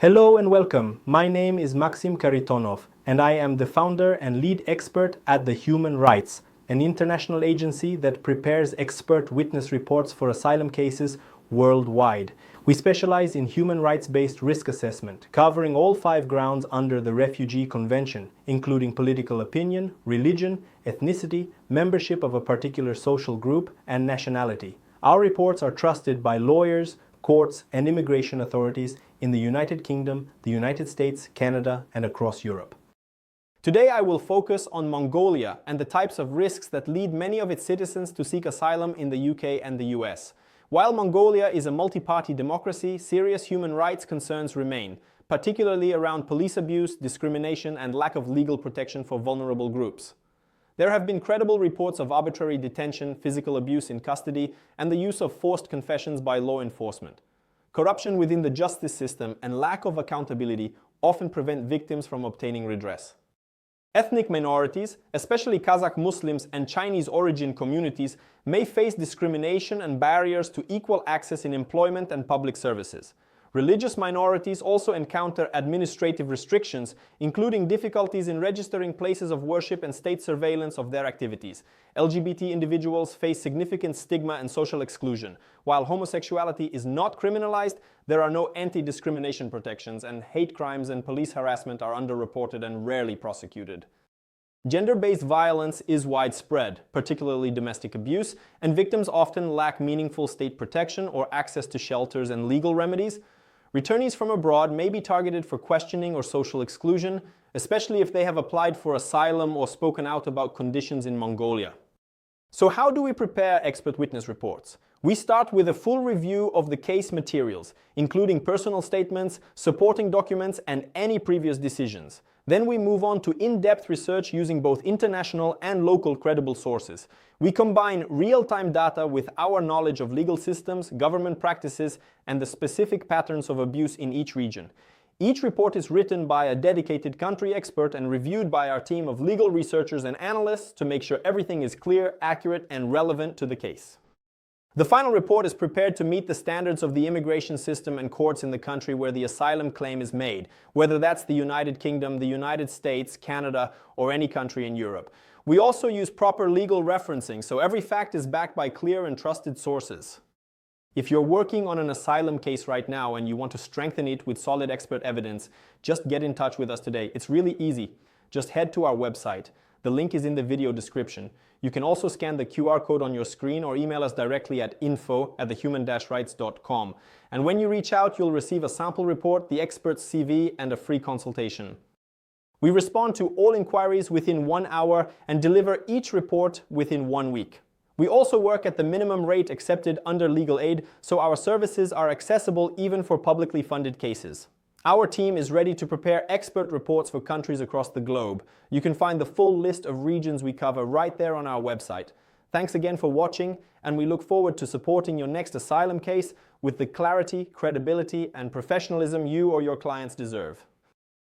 Hello and welcome. My name is Maksim Kharitonov, and I am the founder and lead expert at the Human Rights, an international agency that prepares expert witness reports for asylum cases worldwide. We specialize in human rights-based risk assessment, covering all 5 grounds under the Refugee Convention, including political opinion, religion, ethnicity, membership of a particular social group, and nationality. Our reports are trusted by lawyers, courts, and immigration authorities in the United Kingdom, the United States, Canada, and across Europe. Today I will focus on Mongolia and the types of risks that lead many of its citizens to seek asylum in the UK and the US. While Mongolia is a multi-party democracy, serious human rights concerns remain, particularly around police abuse, discrimination, and lack of legal protection for vulnerable groups. There have been credible reports of arbitrary detention, physical abuse in custody, and the use of forced confessions by law enforcement. Corruption within the justice system and lack of accountability often prevent victims from obtaining redress. Ethnic minorities, especially Kazakh Muslims and Chinese origin communities, may face discrimination and barriers to equal access in employment and public services. Religious minorities also encounter administrative restrictions, including difficulties in registering places of worship and state surveillance of their activities. LGBT individuals face significant stigma and social exclusion. While homosexuality is not criminalized, there are no anti-discrimination protections, and hate crimes and police harassment are underreported and rarely prosecuted. Gender-based violence is widespread, particularly domestic abuse, and victims often lack meaningful state protection or access to shelters and legal remedies. Returnees from abroad may be targeted for questioning or social exclusion, especially if they have applied for asylum or spoken out about conditions in Mongolia. So how do we prepare expert witness reports? We start with a full review of the case materials, including personal statements, supporting documents, and any previous decisions. Then we move on to in-depth research using both international and local credible sources. We combine real-time data with our knowledge of legal systems, government practices, and the specific patterns of abuse in each region. Each report is written by a dedicated country expert and reviewed by our team of legal researchers and analysts to make sure everything is clear, accurate, and relevant to the case. The final report is prepared to meet the standards of the immigration system and courts in the country where the asylum claim is made, whether that's the United Kingdom, the United States, Canada, or any country in Europe. We also use proper legal referencing, so every fact is backed by clear and trusted sources. If you're working on an asylum case right now and you want to strengthen it with solid expert evidence, just get in touch with us today. It's really easy. Just head to our website. The link is in the video description. You can also scan the QR code on your screen or email us directly at info@thehuman-rights.com. And when you reach out, you'll receive a sample report, the expert's CV, and a free consultation. We respond to all inquiries within 1 hour and deliver each report within 1 week. We also work at the minimum rate accepted under legal aid, so our services are accessible even for publicly funded cases. Our team is ready to prepare expert reports for countries across the globe. You can find the full list of regions we cover right there on our website. Thanks again for watching, and we look forward to supporting your next asylum case with the clarity, credibility, and professionalism you or your clients deserve.